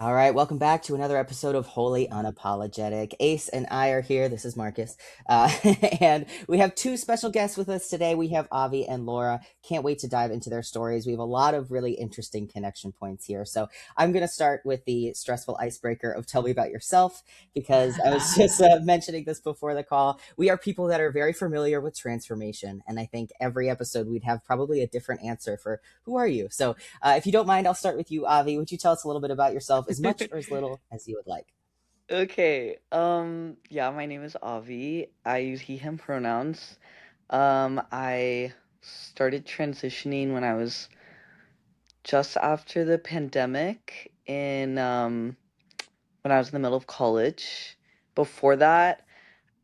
All right, welcome back to another episode of Wholly Unapologetic. Ace and I are here. This is Marcus. Uh, and we have two special guests with us today. We have Avi and Laura. Can't wait to dive into their stories. We have a lot of really interesting connection points here. So I'm going to start with the stressful icebreaker of tell me about yourself, because I was just mentioning this before the call. We are people that are very familiar with transformation. And I think every episode we'd have probably a different answer for who are you? So if you don't mind, I'll start with you, Avi. Would you tell us a little bit about yourself, as much or as little as you would like? Okay. Yeah, my name is Avi. I use he, him pronouns. I started transitioning when I was just after the pandemic in when I was in the middle of college. Before that,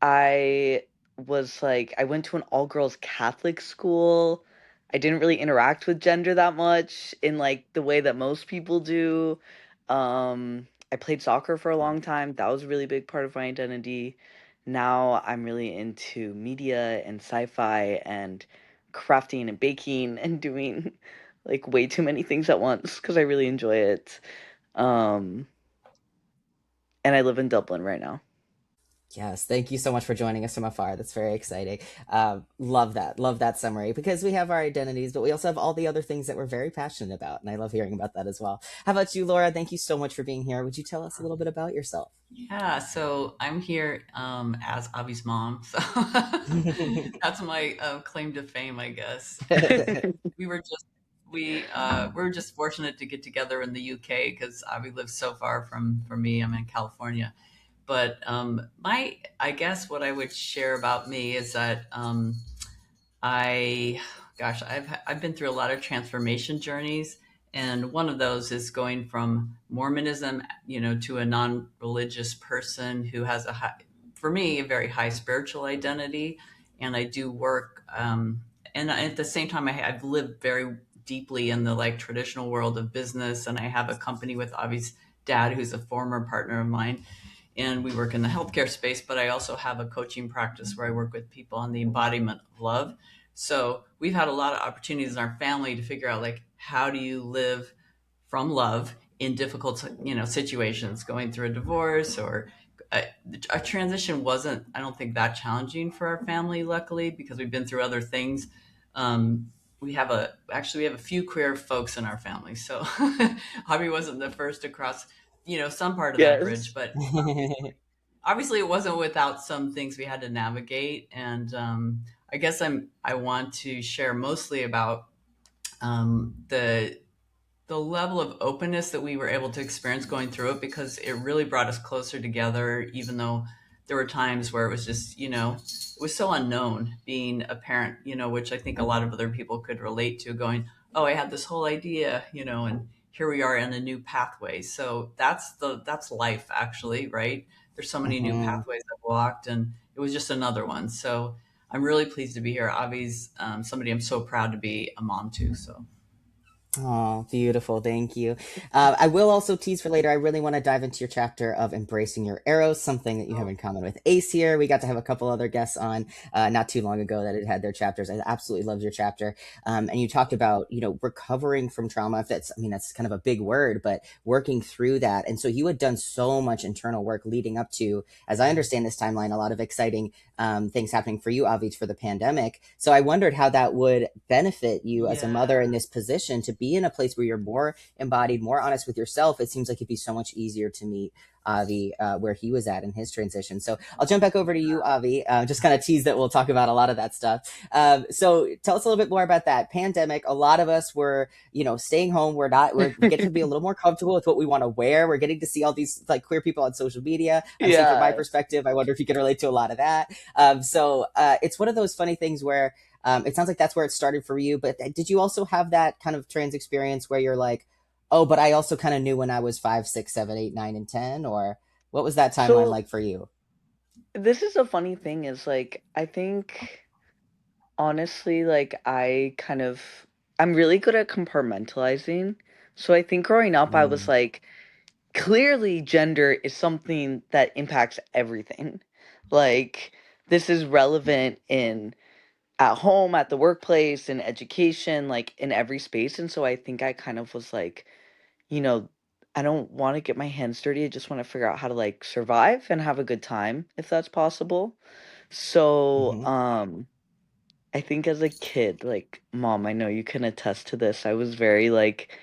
I I went to an all-girls Catholic school. I didn't really interact with gender that much in like the way that most people do. I played soccer for a long time. That was a really big part of my identity. Now I'm really into media and sci-fi and crafting and baking and doing like way too many things at once because I really enjoy it. Um, and I live in Dublin right now. Yes, thank you so much for joining us from afar. That's very exciting. Love that. Love that summary, because we have our identities, but we also have all the other things that we're very passionate about. And I love hearing about that as well. How about you, Laura? Thank you so much for being here. Would you tell us a little bit about yourself? Yeah, so I'm here as Avi's mom. So that's my claim to fame, I guess. And we were just we were just fortunate to get together in the UK because Avi lives so far from me. I'm in California. But my I guess what I would share about me is that I, gosh, I've been through a lot of transformation journeys, and one of those is going from Mormonism, to a non-religious person who has for me, a very high spiritual identity, and I do work, and at the same time, I've lived very deeply in the like traditional world of business, and I have a company with Avi's dad, who's a former partner of mine, and we work in the healthcare space, but I also have a coaching practice where I work with people on the embodiment of love. So we've had a lot of opportunities in our family to figure out like how do you live from love in difficult situations, going through a divorce or a transition wasn't, I don't think, that challenging for our family, luckily, because we've been through other things. We have a few queer folks in our family, so Hobby wasn't the first to cross some part of that bridge, Yes. but obviously it wasn't without some things we had to navigate. And I guess I want to share mostly about the level of openness that we were able to experience going through it, because it really brought us closer together, even though there were times where it was just, it was so unknown being a parent, which I think a lot of other people could relate to, going, oh, I had this whole idea, and here we are in a new pathway. So that's life, actually, right? There's so many new Mhm. pathways I've walked, and it was just another one. So I'm really pleased to be here. Avi's somebody I'm so proud to be a mom to. So Oh, beautiful. Thank you. I will also tease for later. I really want to dive into your chapter of embracing your Eros, something that you have in common with Ace here. We got to have a couple other guests on not too long ago that had their chapters. I absolutely loved your chapter. And you talked about, recovering from trauma. If that's, I mean, that's kind of a big word, but working through that. And so you had done so much internal work leading up to, as I understand this timeline, a lot of exciting things happening for you, Avi, for the pandemic. So I wondered how that would benefit you as a yeah. mother in this position, to be in a place where you're more embodied, more honest with yourself. It seems like it'd be so much easier to meet Avi where he was at in his transition. So I'll jump back over to you, Avi. Just kind of tease that we'll talk about a lot of that stuff. So tell us a little bit more about that pandemic. A lot of us were, staying home. We get to be a little more comfortable with what we want to wear. We're getting to see all these like queer people on social media. I'm saying from my Yeah. perspective, I wonder if you can relate to a lot of that. It's one of those funny things where it sounds like that's where it started for you. But did you also have that kind of trans experience where you're like, oh, but I also kind of knew when I was five, six, seven, eight, nine, and 10? Or what was that timeline So like for you? this is a funny thing is like I think honestly like I'm really good at compartmentalizing. So I think growing up I was Mm, like clearly gender is something that impacts everything. Like this is relevant in at home, at the workplace, in education, like in every space. And so I think I kind of was like, you know, I don't want to get my hands dirty. I just want to figure out how to like survive and have a good time if that's possible. So, Hmm. I think as a kid, like, mom, I know you can attest to this. I was very like,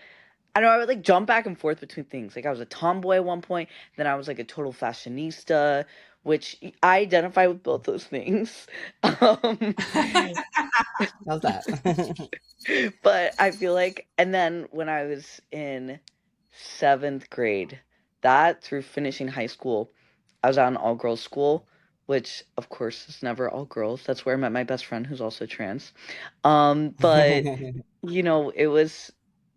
I don't know, I would like jump back and forth between things. Like I was a tomboy at one point, then I was like a total fashionista, which I identify with both those things. Um, How's that? but I feel like, and then when I was in seventh grade, that through finishing high school, I was at an all girls school, which of course is never all girls. That's where I met my best friend who's also trans. But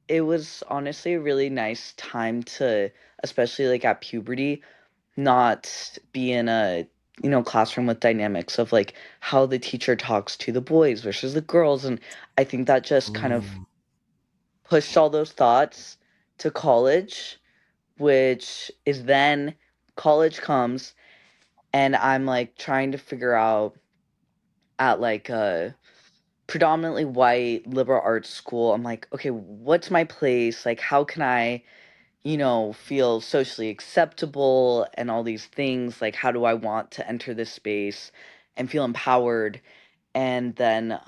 it was honestly a really nice time to, especially like at puberty, not be in a classroom with dynamics of like how the teacher talks to the boys versus the girls, and I think that just kind of Mm. pushed all those thoughts to college, which is then college comes and I'm like trying to figure out at like a predominantly white liberal arts school. I'm like, okay, what's my place? Like, how can I, feel socially acceptable and all these things? Like, how do I want to enter this space and feel empowered? And then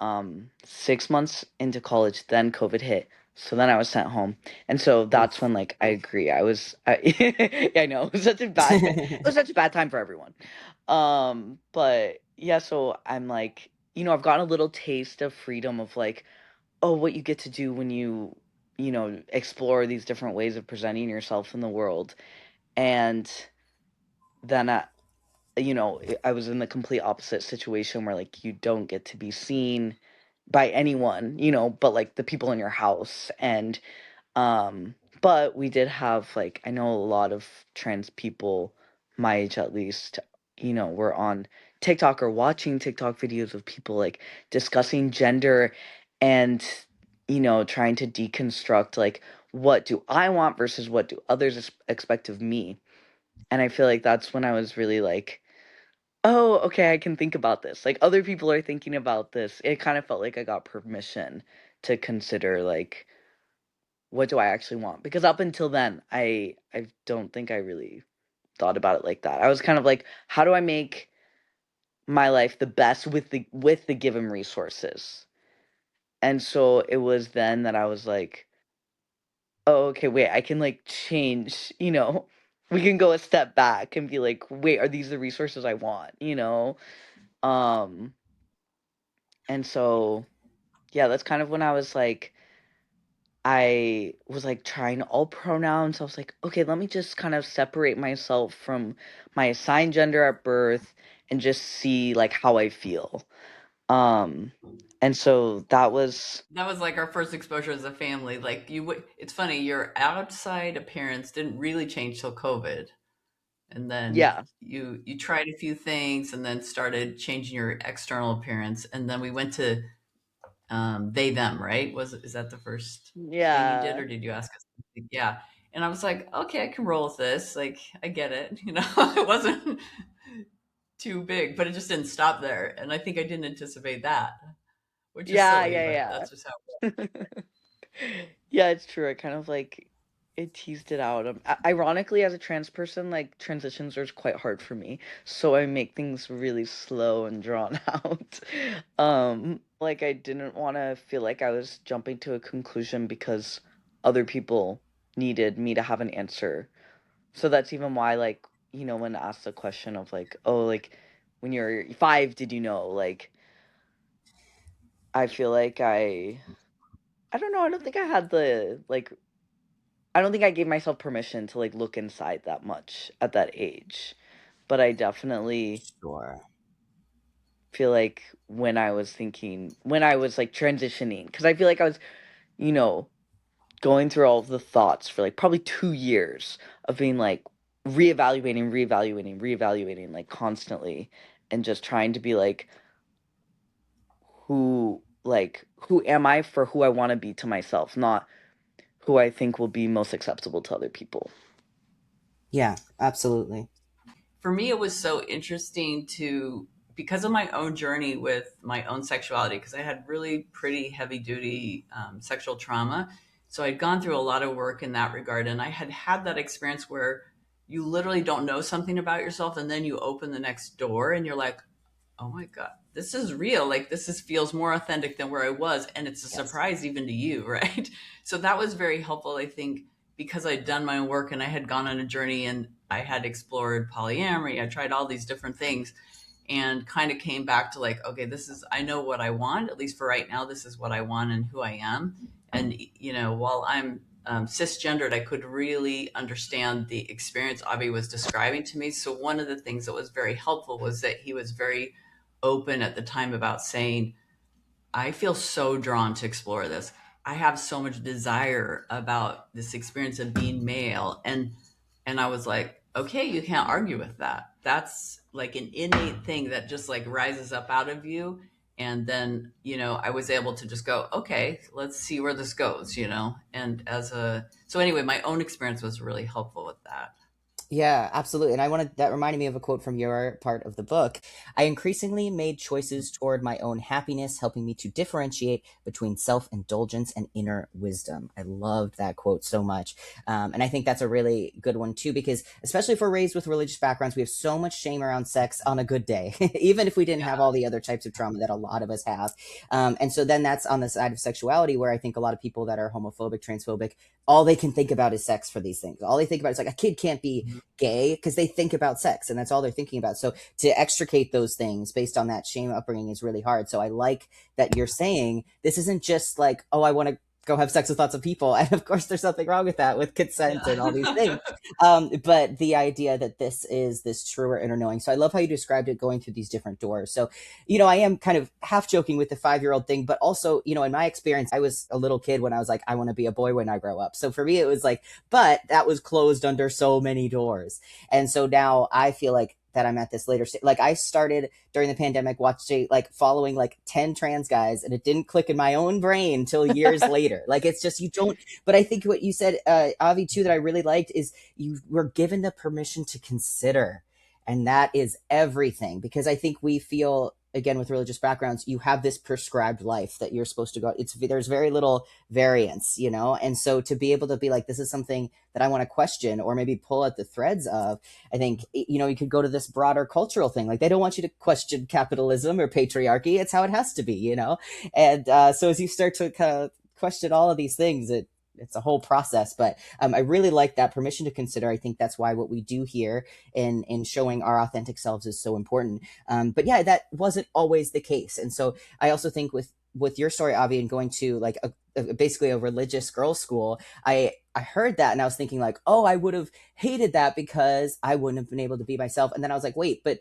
6 months into college, then COVID hit. So then I was sent home, and so that's Oof. when like I agree. Yeah, I know it was such a it was such a bad time for everyone. But yeah, so I'm like, I've gotten a little taste of freedom of like, oh, what you get to do when you explore these different ways of presenting yourself in the world. And then I was in the complete opposite situation where like you don't get to be seen by anyone, but like the people in your house. And but we did have like, I know a lot of trans people my age at least, were on TikTok or watching TikTok videos of people like discussing gender and trying to deconstruct like what do I want versus what do others expect of me. And I feel like that's when I was really like, oh, okay, I can think about this. Like other people are thinking about this. It kind of felt like I got permission to consider like what do I actually want? Because up until then, I don't think I really thought about it like that. I was kind of like, how do I make my life the best with the given resources? And so it was then that I was like, oh, okay, wait, I can like change, we can go a step back and be like, wait, are these the resources I want? Um and so yeah, that's kind of when I was like trying all pronouns. I was like, okay, let me just kind of separate myself from my assigned gender at birth and just see like how I feel. Um, and so that was, That was like our first exposure as a family. Like it's funny, your outside appearance didn't really change till COVID. And then yeah, you tried a few things and then started changing your external appearance. And then we went to they them, right? Is that the first thing you did, yeah, or did you ask us? Yeah. And I was like, okay, I can roll with this. Like, I get it. It wasn't too big, but it just didn't stop there. And I think I didn't anticipate that, which is yeah, silly, but yeah, that's just how. yeah. Yeah, it's true. I kind of like it teased it out. Ironically, as a trans person, like transitions are quite hard for me, so I make things really slow and drawn out. Like I didn't want to feel like I was jumping to a conclusion because other people needed me to have an answer. So that's even why, like, when asked the question of like, oh, like when you're 5, did you know? Like, I feel like I don't know. I don't think I had the like I don't think I gave myself permission to like look inside that much at that age. But I definitely Sure. feel like when I was like transitioning, because I feel like I was, you know, going through all of the thoughts for like probably 2 years of being like reevaluating, like constantly, and just trying to be like, who am I for who I want to be to myself, not who I think will be most acceptable to other people. Yeah, absolutely. For me, it was so interesting because of my own journey with my own sexuality, because I had really pretty heavy duty sexual trauma. So I'd gone through a lot of work in that regard, and I had had that experience where you literally don't know something about yourself, and then you open the next door and you're like, oh my God, this is real. Like feels more authentic than where I was. And it's a Yes. surprise even to you, right? So that was very helpful, I think, because I'd done my own work and I had gone on a journey and I had explored polyamory. I tried all these different things and kind of came back to like, okay, I know what I want, at least for right now, this is what I want and who I am. And, while I'm cisgendered, I could really understand the experience Avi was describing to me. So one of the things that was very helpful was that he was very open at the time about saying, I feel so drawn to explore this. I have so much desire about this experience of being male. And I was like, okay, you can't argue with that. That's like an innate thing that just like rises up out of you. And then, I was able to just go, okay, let's see where this goes. And so anyway, my own experience was really helpful with that. Yeah, absolutely. And that reminded me of a quote from your part of the book. I increasingly made choices toward my own happiness, helping me to differentiate between self indulgence and inner wisdom. I loved that quote so much. And I think that's a really good one too, because especially if we're raised with religious backgrounds, we have so much shame around sex on a good day, even if we didn't have all the other types of trauma that a lot of us have. And so then that's on the side of sexuality, where I think a lot of people that are homophobic, transphobic, all they can think about is sex for these things. All they think about is like a kid can't be gay because they think about sex and that's all they're thinking about. So to extricate those things based on that shame upbringing is really hard. So I like that you're saying this isn't just like, oh, I want to go have sex with lots of people. And of course there's something wrong with that, with consent and all these things. But the idea that this is this truer inner knowing. So I love how you described it, going through these different doors. So, I am kind of half joking with the 5-year-old thing, but also, in my experience, I was a little kid when I was like, I want to be a boy when I grow up. So for me, it was like, but that was closed under so many doors. And so now I feel like that I'm at this later stage. Like I started during the pandemic following like 10 trans guys, and it didn't click in my own brain till years later. Like it's just, you don't, but I think what you said, Avi, too, that I really liked is you were given the permission to consider. And that is everything, because I think we feel, again, with religious backgrounds, you have this prescribed life that you're supposed to go. There's very little variance, and so to be able to be like, this is something that I want to question or maybe pull at the threads of, I think, you could go to this broader cultural thing. Like they don't want you to question capitalism or patriarchy. It's how it has to be, and so as you start to kind of question all of these things, it's a whole process. But I really like that permission to consider. I think that's why what we do here in showing our authentic selves is so important. But yeah, that wasn't always the case. And so I also think with your story, Avi, and going to like basically a religious girls' school, I heard that and I was thinking like, oh, I would have hated that because I wouldn't have been able to be myself. And then I was like, wait, but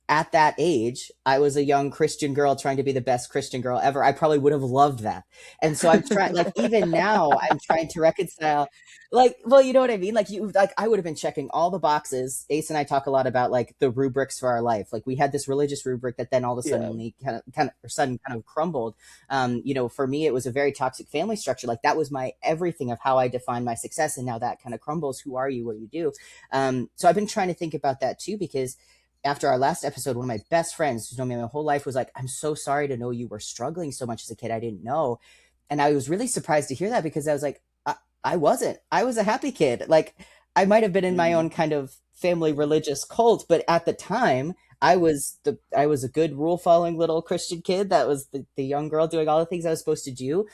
at that age, I was a young Christian girl trying to be the best Christian girl ever. I probably would have loved that. And so I'm trying, like, even now, I'm trying to reconcile, like, well, you know what I mean? Like, I would have been checking all the boxes. Ace and I talk a lot about like the rubrics for our life. Like, we had this religious rubric that then all of a Yeah. sudden kind of crumbled. For me, it was a very toxic family structure. Like, that was my everything of how I define my success. And now that kind of crumbles. Who are you? What do you do? So I've been trying to think about that too, because after our last episode, one of my best friends who's known me my whole life was like, I'm so sorry to know you were struggling so much as a kid. I didn't know. And I was really surprised to hear that, because I was like, I wasn't. I was a happy kid. Like I might have been in my Mm. own kind of family religious cult, but at the time I was a good rule following little Christian kid that was the young girl doing all the things I was supposed to do.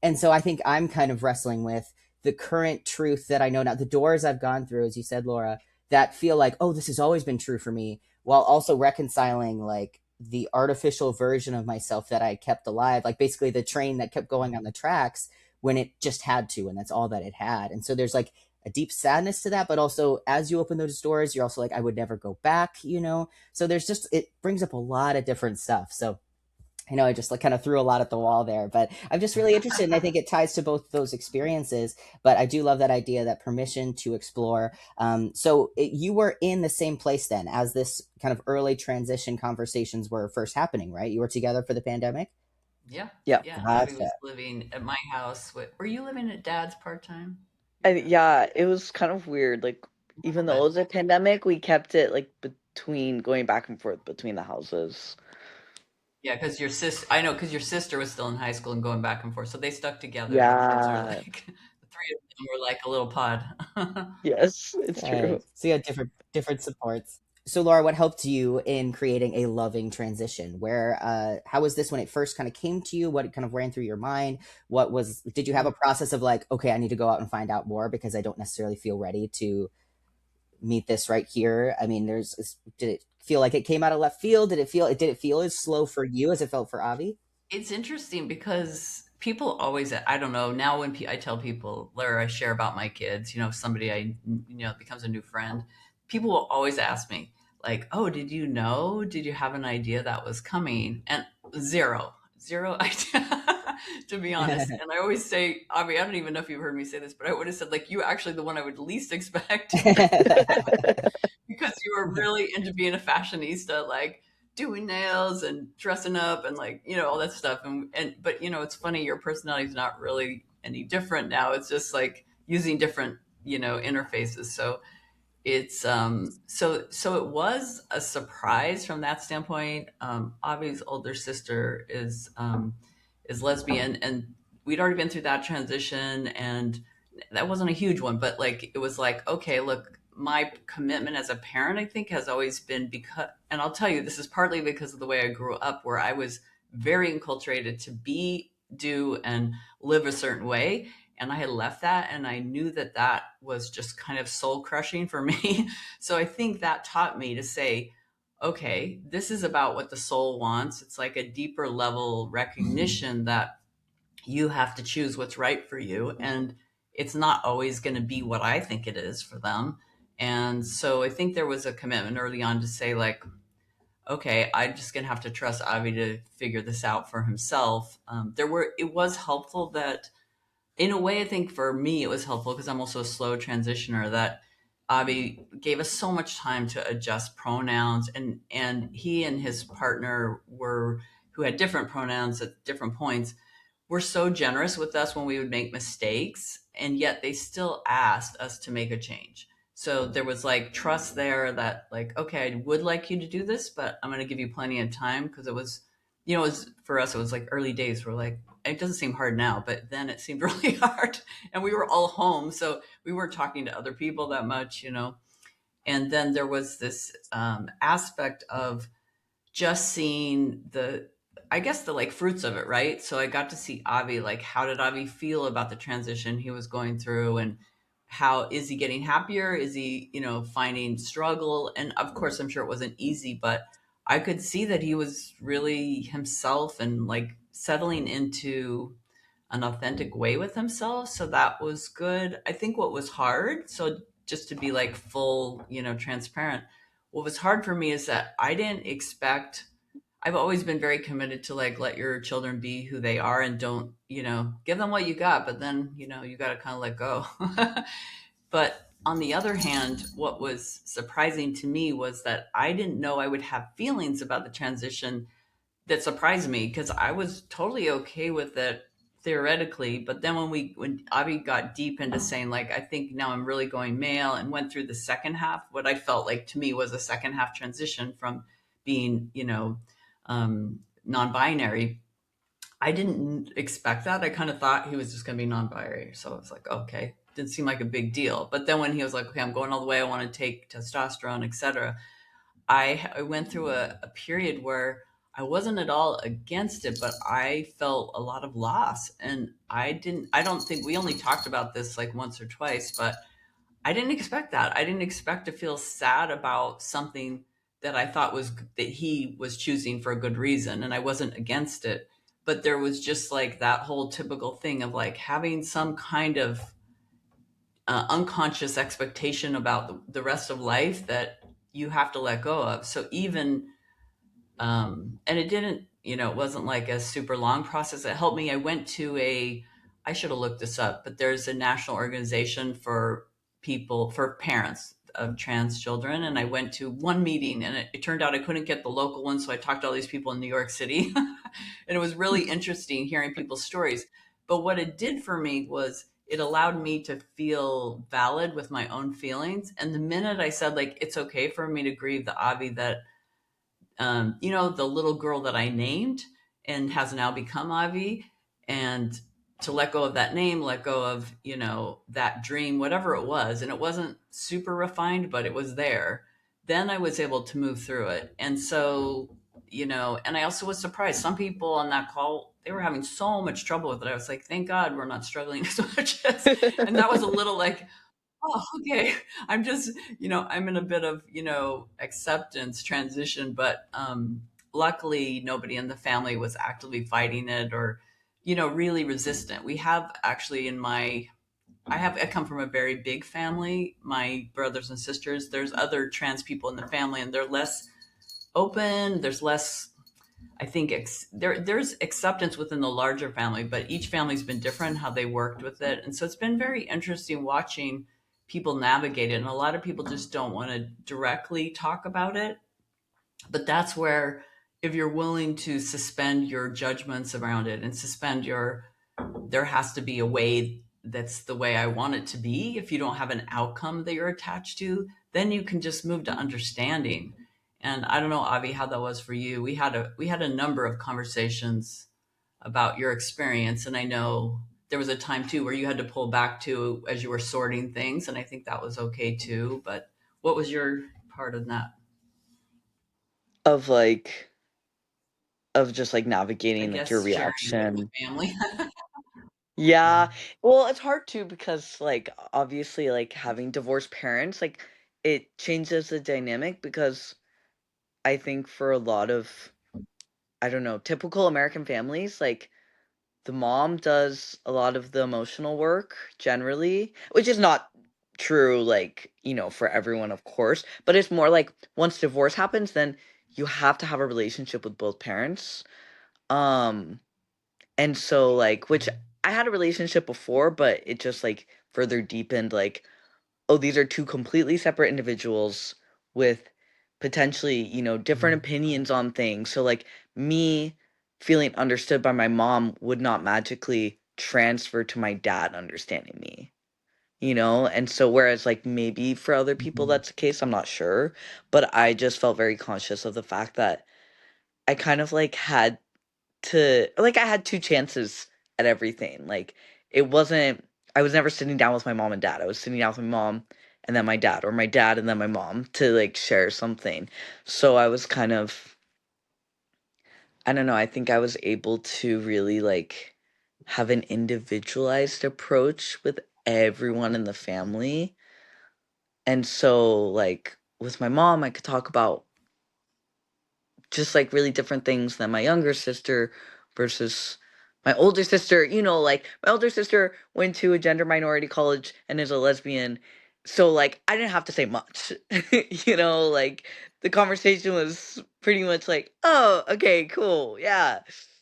And so I think I'm kind of wrestling with the current truth that I know now, the doors I've gone through, as you said, Laura, that feel like, oh, this has always been true for me, while also reconciling like the artificial version of myself that I kept alive, like basically the train that kept going on the tracks when it just had to, and that's all that it had. And so there's like a deep sadness to that, but also as you open those doors, you're also like, I would never go back. So there's just, it brings up a lot of different stuff. So I know I just like kind of threw a lot at the wall there, but I'm just really interested, and I think it ties to both those experiences. But I do love that idea, that permission to explore. You were in the same place then as this kind of early transition conversations were first happening, right? You were together for the pandemic. Yeah. Yeah. Yeah. Abby Gotcha. was living at my house. Were you living at dad's part time? Yeah, it was kind of weird. Like, even though it was a pandemic, we kept it like between going back and forth between the houses. Yeah, because your sister, I know, because your sister was still in high school and going back and forth, so they stuck together. The kids are Yeah. like three of them were like a little pod. Yes, it's true. Good. So you had different supports. So Laura, what helped you in creating a loving transition? How was this when it first kind of came to you? What kind of ran through your mind? Did you have a process of like, okay, I need to go out and find out more because I don't necessarily feel ready to meet this right here? I mean, did it feel like it came out of left field? Did it feel as slow for you as it felt for Avi? It's interesting because people always, I don't know, now when I tell people, or I share about my kids, if somebody becomes a new friend, people will always ask me, like, oh, did you know? Did you have an idea that was coming? And zero idea, to be honest. And I always say, Avi, I don't even know if you've heard me say this, but I would have said, like, you actually the one I would least expect because you were really into being a fashionista, like doing nails and dressing up and like all that stuff. And but it's funny, your personality is not really any different now. It's just like using different interfaces. So it's so it was a surprise from that standpoint. Avi's older sister is lesbian, and we'd already been through that transition, and that wasn't a huge one, but like it was like, okay, look, my commitment as a parent, I think, has always been because, and I'll tell you, this is partly because of the way I grew up, where I was very enculturated to be, do, and live a certain way. And I had left that, and I knew that that was just kind of soul crushing for me. So I think that taught me to say, okay, this is about what the soul wants. It's like a deeper level recognition that you have to choose what's right for you. And it's not always going to be what I think it is for them. And so I think there was a commitment early on to say, like, okay, I'm just going to have to trust Avi to figure this out for himself. It was helpful that, in a way, I think for me, it was helpful because I'm also a slow transitioner, that Avi gave us so much time to adjust pronouns, and he and his partner who had different pronouns at different points, were so generous with us when we would make mistakes, and yet they still asked us to make a change. So there was like trust there that, like, okay, I would like you to do this, but I'm going to give you plenty of time, because it was, for us, it was like early days. We're like, it doesn't seem hard now, but then it seemed really hard, and we were all home, so we weren't talking to other people that much. And then there was this aspect of just seeing I guess the like fruits of it, right? So I got to see Avi, like, how did Avi feel about the transition he was going through, and how is he getting happier? Is he, finding struggle? And of course, I'm sure it wasn't easy, but I could see that he was really himself and like settling into an authentic way with himself. So that was good. I think what was hard, so just to be like full, transparent, what was hard for me is that I didn't expect, I've always been very committed to like let your children be who they are, and don't, give them what you got, but then, you got to kind of let go. But on the other hand, what was surprising to me was that I didn't know I would have feelings about the transition that surprised me, because I was totally okay with it theoretically. But then when Avi got deep into saying, like, I think now I'm really going male, and went through the second half, what I felt like to me was a second half transition from being, non-binary. I didn't expect that. I kind of thought he was just going to be non-binary. So I was like, okay, didn't seem like a big deal. But then when he was like, okay, I'm going all the way, I want to take testosterone, etc., I went through a period where I wasn't at all against it, but I felt a lot of loss. And I don't think we only talked about this like once or twice, but I didn't expect that. I didn't expect to feel sad about something that I thought was that he was choosing for a good reason, and I wasn't against it. But there was just like that whole typical thing of like having some kind of unconscious expectation about the rest of life that you have to let go of. So even and it didn't, it wasn't like a super long process. It helped me. I went to I should have looked this up, but there's a national organization for for parents of trans children. And I went to one meeting, and it turned out I couldn't get the local one. So I talked to all these people in New York City, and it was really interesting hearing people's stories. But what it did for me was it allowed me to feel valid with my own feelings. And the minute I said, like, it's okay for me to grieve the Avi that, the little girl that I named and has now become Avi, and to let go of that name, let go of, that dream, whatever it was. And it wasn't super refined, but it was there. Then I was able to move through it. And so, and I also was surprised. Some people on that call, they were having so much trouble with it. I was like, thank God we're not struggling as much as, and that was a little like, oh, okay. I'm just, I'm in a bit of, acceptance transition, but luckily nobody in the family was actively fighting it or, really resistant. We have actually I come from a very big family, my brothers and sisters. There's other trans people in the family and they're less open. There's less, I think there's acceptance within the larger family, but each family's been different how they worked with it. And so it's been very interesting watching people navigate it. And a lot of people just don't want to directly talk about it. But that's where, if you're willing to suspend your judgments around it and there has to be a way that's the way I want it to be. If you don't have an outcome that you're attached to, then you can just move to understanding. And I don't know, Avi, how that was for you. We had a number of conversations about your experience, and I know there was a time too where you had to pull back too as you were sorting things, and I think that was okay too. But what was your part of that? Of like of just like I navigating like your guess sharing with reaction. the family. Yeah. Well, it's hard too because like obviously like having divorced parents, like it changes the dynamic because I think for a lot of, I don't know, typical American families, like the mom does a lot of the emotional work generally, which is not true like, for everyone of course, but it's more like once divorce happens, then you have to have a relationship with both parents. Um And so, like, which I had a relationship before, but it just like further deepened, like, oh, these are two completely separate individuals with potentially, different opinions on things. So, like, me feeling understood by my mom would not magically transfer to my dad understanding me. And so, whereas, like, maybe for other people that's the case, I'm not sure. But I just felt very conscious of the fact that I kind of like had I had 2 chances at everything, like, it wasn't I was never sitting down with my mom and dad, I was sitting down with my mom and then my dad, or my dad and then my mom to, like, share something. So I was kind of I don't know, I think I was able to really, like, have an individualized approach with everyone in the family, and so, like, with my mom, I could talk about just like really different things than my younger sister versus my older sister. Like my older sister went to a gender minority college and is a lesbian. So like I didn't have to say much. Like the conversation was pretty much like, "Oh, okay, cool. Yeah."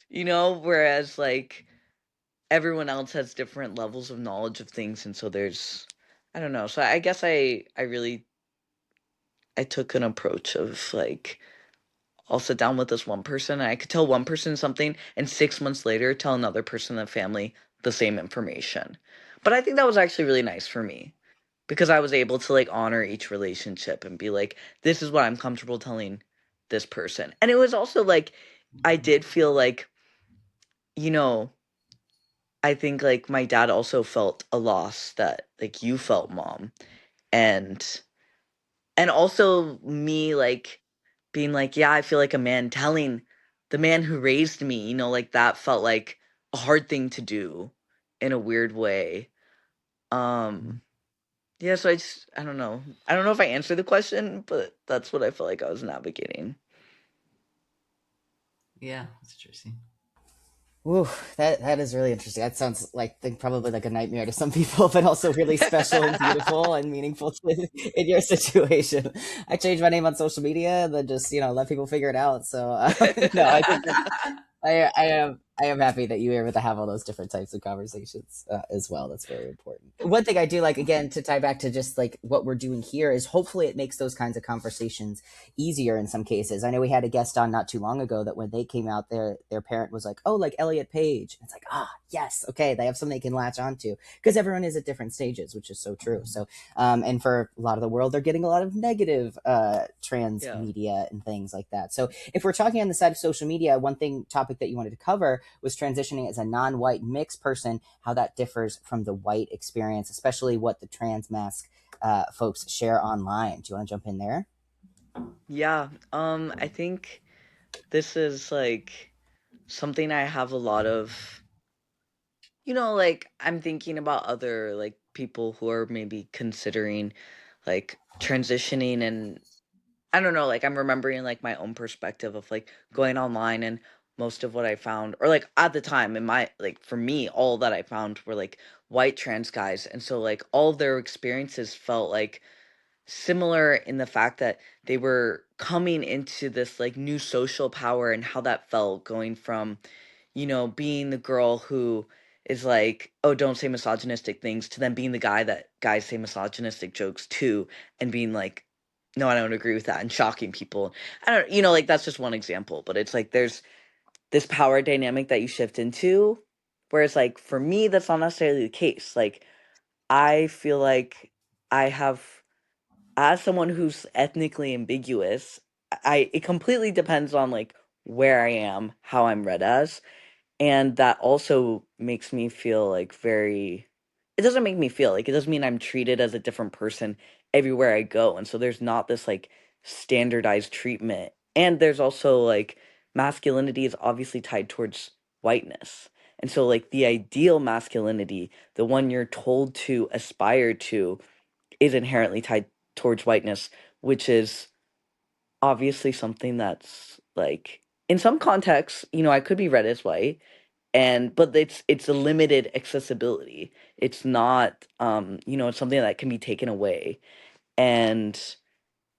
Whereas like everyone else has different levels of knowledge of things, and so there's I don't know. So I guess I really I took an approach of like I'll sit down with this one person and I could tell one person something and 6 months later tell another person in the family the same information. But I think that was actually really nice for me because I was able to like honor each relationship and be like, this is what I'm comfortable telling this person. And it was also like, I did feel like, you know, I think like my dad also felt a loss that like you felt, mom. And also me, like, being like, "Yeah, I feel like a man," telling the man who raised me, like, that felt like a hard thing to do in a weird way. Um, yeah, so I don't know. I don't know if I answered the question, but that's what I felt like I was navigating. Yeah, that's interesting. Ooh, that is really interesting. That sounds probably like a nightmare to some people, but also really special and beautiful and meaningful in your situation. I changed my name on social media and then just let people figure it out. So no, I think that's I am happy that you were able to have all those different types of conversations as well. That's very important. One thing I do like, again, to tie back to just like what we're doing here, is hopefully it makes those kinds of conversations easier in some cases. I know we had a guest on not too long ago that when they came out, their parent was like, "Oh, like Elliot Page." And it's like, yes, okay, they have something they can latch onto, because everyone is at different stages, which is so true. So, and for a lot of the world, they're getting a lot of negative trans Yeah. media and things like that. So if we're talking on the side of social media, one topic that you wanted to cover hear was transitioning as a non-white mixed person, how that differs from the white experience, especially what the trans mask folks share online. Do you want to jump in there? Yeah, I think this is like something I have a lot of, like I'm thinking about other like people who are maybe considering like transitioning, and I don't know, like I'm remembering like my own perspective of like going online, and most of what I found, or like at the time in my, like for me, all that I found were like white trans guys. And so like all their experiences felt like similar in the fact that they were coming into this like new social power, and how that felt going from, being the girl who is like, oh, don't say misogynistic things, to then being the guy that guys say misogynistic jokes to, and being like, no, I don't agree with that, and shocking people. I don't, like that's just one example, but it's like there's this power dynamic that you shift into. Whereas like for me, that's not necessarily the case. Like I feel like I have, as someone who's ethnically ambiguous, it completely depends on like where I am, how I'm read as, and that also makes me feel like very, it doesn't make me feel like, it doesn't mean I'm treated as a different person everywhere I go. And so there's not this like standardized treatment. And there's also like masculinity is obviously tied towards whiteness. And so like the ideal masculinity, the one you're told to aspire to, is inherently tied towards whiteness, which is obviously something that's like in some contexts, I could be read as white, and but it's a limited accessibility. It's not, it's something that can be taken away, and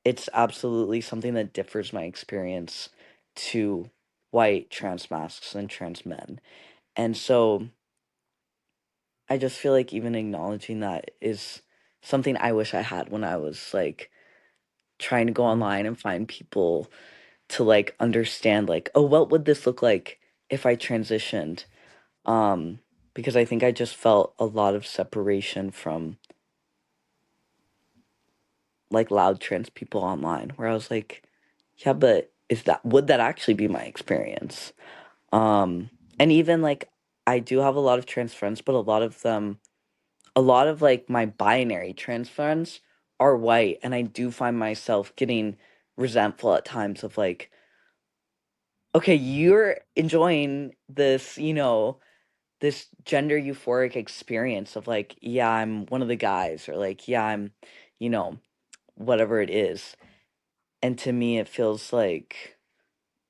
it's absolutely something that differs my experience to white trans masks and trans men. And so I just feel like even acknowledging that is something I wish I had when I was like trying to go online and find people to like understand like, oh, what would this look like if I transitioned? um because I think I just felt a lot of separation from like loud trans people online, where I was like, yeah, but would that actually be my experience? And even like I do have a lot of trans friends, but a lot of like my binary trans friends are white, and I do find myself getting resentful at times of like, okay, you're enjoying this, this gender euphoric experience of like, yeah, I'm one of the guys, or like, yeah, I'm, you know, whatever it is. And to me, it feels like,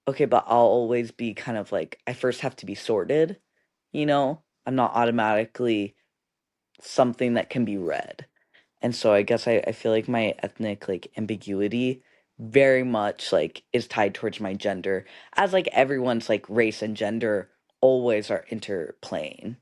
okay, but I'll always be kind of like, I first have to be sorted, I'm not automatically something that can be read. And so I guess I feel like my ethnic like ambiguity very much like is tied towards my gender, as like everyone's like race and gender always are interplaying.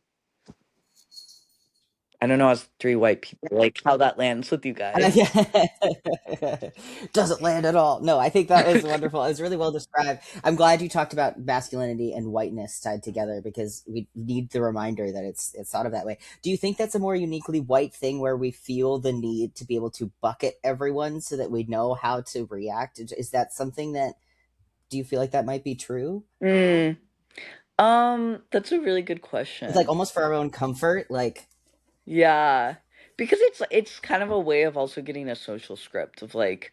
I don't know, as three white people, like how that lands with you guys. Yeah. Doesn't land at all. No, I think that was wonderful. It was really well described. I'm glad you talked about masculinity and whiteness tied together, because we need the reminder that it's thought of that way. Do you think that's a more uniquely white thing, where we feel the need to be able to bucket everyone so that we know how to react? Is that something that, do you feel like that might be true? Mm, that's a really good It's like question. almost for our own comfort, like, Yeah, because it's kind of a way of also getting a social script of like,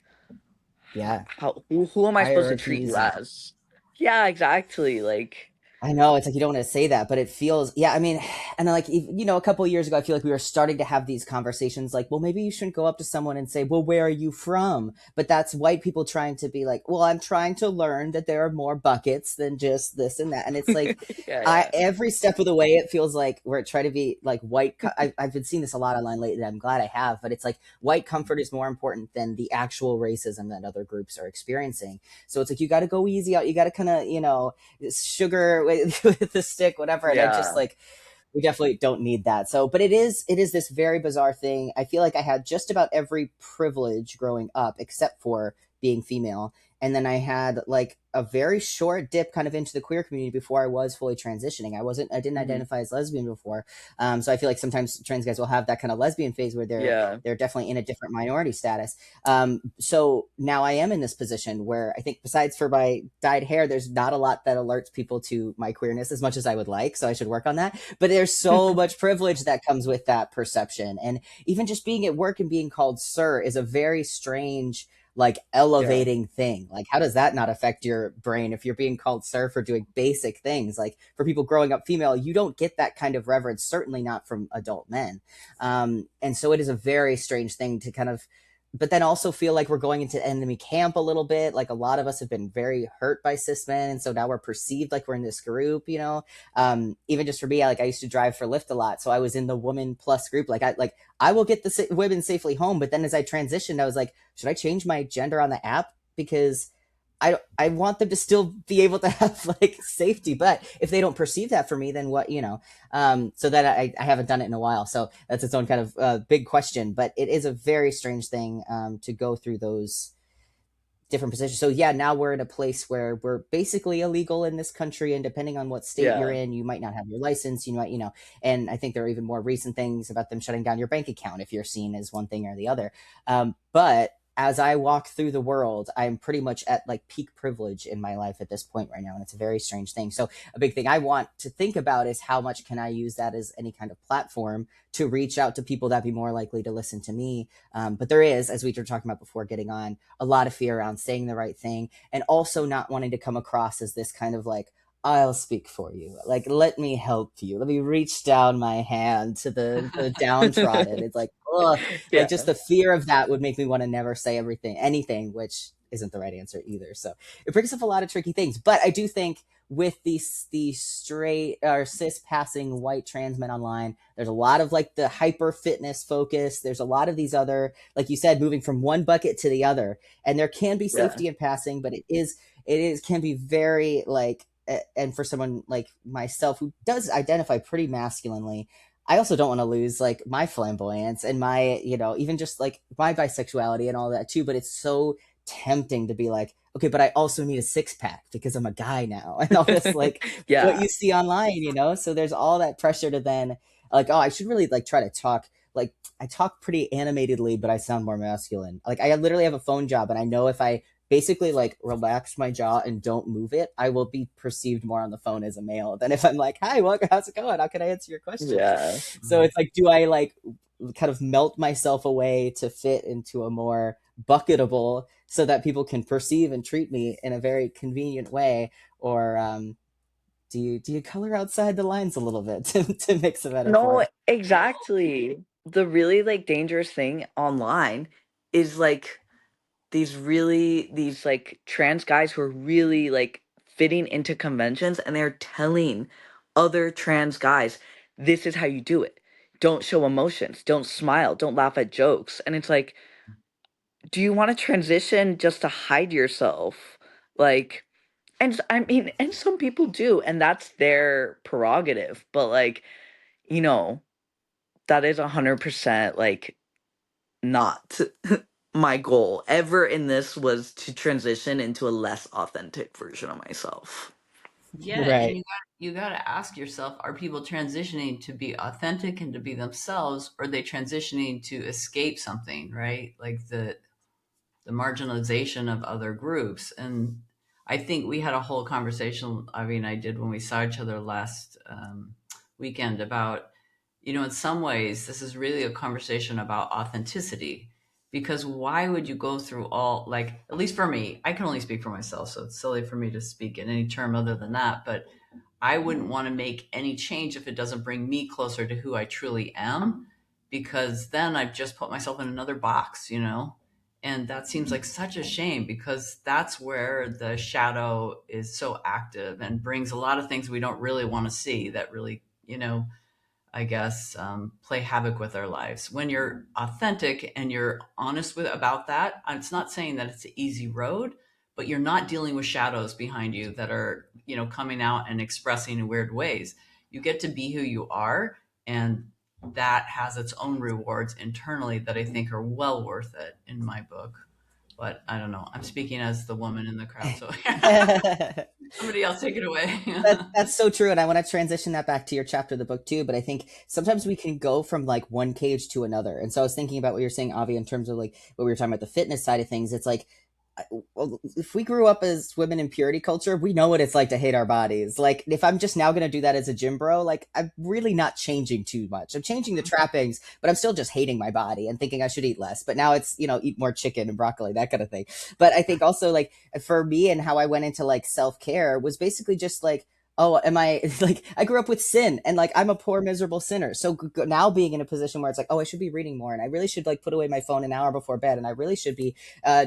yeah, how who am I supposed to treat you hierarchies. as? Yeah, exactly. Like, I know, it's like you don't want to say that, but it feels, yeah. I mean, and then like, a couple of years ago, I feel like we were starting to have these conversations like, well, maybe you shouldn't go up to someone and say, well, where are you from? But that's white people trying to be like, well, I'm trying to learn that there are more buckets than just this and that. And it's like, yeah, every step of the way, it feels like we're trying to be like white. I've been seeing this a lot online lately. I'm glad I have, but it's like white comfort is more important than the actual racism that other groups are experiencing. So it's like, you got to go easy out. You got to kind of, sugar with, with the stick, whatever. And I just yeah, like, we definitely don't need that. So, but it is this very bizarre thing. I feel like I had just about every privilege growing up, except for being female. And then I had like a very short dip kind of into the queer community before I was fully transitioning. I didn't Mhm. identify as lesbian before. So I feel like sometimes trans guys will have that kind of lesbian phase where Yeah. they're definitely in a different minority status. So now I am in this position where I think besides for my dyed hair, there's not a lot that alerts people to my queerness as much as I would like. So I should work on that. But there's so much privilege that comes with that perception. And even just being at work and being called sir is a very strange, like Yeah. elevating thing. Like, how does that not affect your brain if you're being called sir for doing basic things? Like, for people growing up female, you don't get that kind of reverence, certainly not from adult men. And so it is a very strange thing to kind of, but then also feel like we're going into enemy camp a little bit. Like, a lot of us have been very hurt by cis men, and so now we're perceived like we're in this group, you know. Even just for me, like, I used to drive for Lyft a lot, so I was in the woman plus group. I will get the women safely home, but then as I transitioned, I was like, should I change my gender on the app? Because I want them to still be able to have like safety, but if they don't perceive that for me, then what, you know? So that I haven't done it in a while, so that's its own kind of big question. But it is a very strange thing to go through those different positions. So yeah, now we're in a place where we're basically illegal in this country, and depending on what state you're Yeah. in, you might not have your license. You might, you know, and I think there are even more recent things about them shutting down your bank account if you're seen as one thing or the other. But as I walk through the world, I'm pretty much at like peak privilege in my life at this point right now, and it's a very strange thing. So a big thing I want to think about is how much can I use that as any kind of platform to reach out to people that be more likely to listen to me. But there is, as we were talking about before getting on, a lot of fear around saying the right thing, and also not wanting to come across as this kind of like, I'll speak for you. Like, let me help you. Let me reach down my hand to the downtrodden. It's like, ugh, like just Yeah. the fear of that would make me want to never say anything, which isn't the right answer either. So it brings up a lot of tricky things. But I do think with these straight or cis passing white trans men online, there's a lot of like the hyper fitness focus. There's a lot of these other, like you said, moving from one bucket to the other. And there can be Yeah. safety in passing, but it is can be very like, and for someone like myself who does identify pretty masculinely, I also don't want to lose like my flamboyance and my, you know, even just like my bisexuality and all that too. But it's so tempting to be like, okay, but I also need a six pack because I'm a guy now, and all this like what Yeah. you see online, you know. So there's all that pressure to then like, oh, I should really like try to talk like, I talk pretty animatedly, but I sound more masculine. Like, I literally have a phone job, and I know if I basically like relax my jaw and don't move it, I will be perceived more on the phone as a male than if I'm like, hi, welcome, how's it going? How can I answer your questions? Yeah. So it's like, do I like kind of melt myself away to fit into a more bucketable so that people can perceive and treat me in a very convenient way? Or do you color outside the lines a little bit to mix a No, metaphor? exactly. The really like dangerous thing online is like these like trans guys who are really like fitting into conventions, and they're telling other trans guys, this is how you do it. Don't show emotions, don't smile, don't laugh at jokes. And it's like, do you want to transition just to hide yourself? Like, I mean, and some people do, and that's their prerogative. But like, you know, that is 100% like not my goal ever in this, was to transition into a less authentic version of myself. Yeah, and Right. you got to ask yourself: are people transitioning to be authentic and to be themselves, or are they transitioning to escape something? Right, like the marginalization of other groups. And I think we had a whole conversation. I mean, I did when we saw each other last weekend about, in some ways, this is really a conversation about authenticity. Because why would you go through all, like, at least for me, I can only speak for myself, so it's silly for me to speak in any term other than that. But I wouldn't want to make any change if it doesn't bring me closer to who I truly am, because then I've just put myself in another box. And that seems like such a shame, because that's where the shadow is so active and brings a lot of things we don't really want to see, that really, I guess, play havoc with our lives. When you're authentic and you're honest about that, it's not saying that it's an easy road, but you're not dealing with shadows behind you that are, coming out and expressing in weird ways. You get to be who you are, and that has its own rewards internally that I think are well worth it in my book. But I don't know. I'm speaking as the woman in the crowd, so somebody else take it away. That's so true, and I want to transition that back to your chapter of the book too. But I think sometimes we can go from like one cage to another, and so I was thinking about what you're saying, Avi, in terms of like what we were talking about the fitness side of things. It's like, well, if we grew up as women in purity culture, we know what it's like to hate our bodies. Like, if I'm just now going to do that as a gym bro, like, I'm really not changing too much. I'm changing the trappings, but I'm still just hating my body and thinking I should eat less. But now it's, eat more chicken and broccoli, that kind of thing. But I think also, like, for me and how I went into like self care was basically just like, oh, am I like, I grew up with sin and like I'm a poor miserable sinner, so now being in a position where it's like, oh, I should be reading more and I really should like put away my phone an hour before bed and I really should be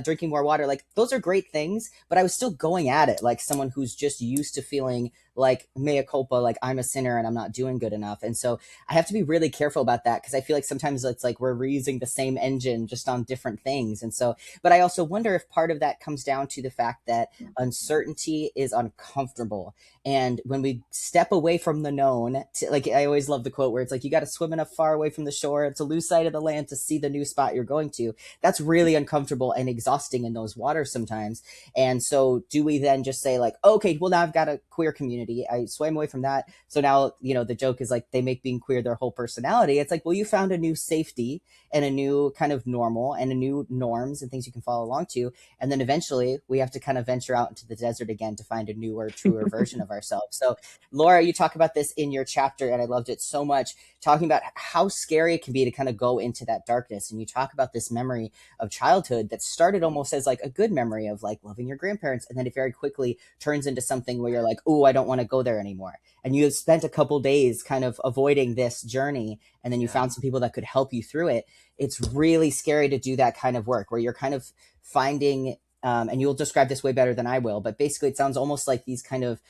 drinking more water. Like, those are great things, but I was still going at it like someone who's just used to feeling like mea culpa, like I'm a sinner and I'm not doing good enough. And so I have to be really careful about that, because I feel like sometimes it's like we're reusing the same engine just on different things. And so, but I also wonder if part of that comes down to the fact that uncertainty is uncomfortable. And when we step away from the known, like I always love the quote where it's like, you got to swim enough far away from the shore to lose sight of the land to see the new spot you're going to. That's really uncomfortable and exhausting in those waters sometimes. And so do we then just say like, okay, well, now I've got a queer community, I swam away from that, so now, the joke is like they make being queer their whole personality. It's like, well, you found a new safety and a new kind of normal and a new norms and things you can follow along to, and then eventually we have to kind of venture out into the desert again to find a newer, truer version of ourselves. So Laura, you talk about this in your chapter and I loved it so much, talking about how scary it can be to kind of go into that darkness. And you talk about this memory of childhood that started almost as like a good memory of like loving your grandparents, and then it very quickly turns into something where you're like, oh, I don't want to go there anymore. And you have spent a couple days kind of avoiding this journey, and then you found some people that could help you through it. It's really scary to do that kind of work where you're kind of finding, and you'll describe this way better than I will, but basically it sounds almost like these kind of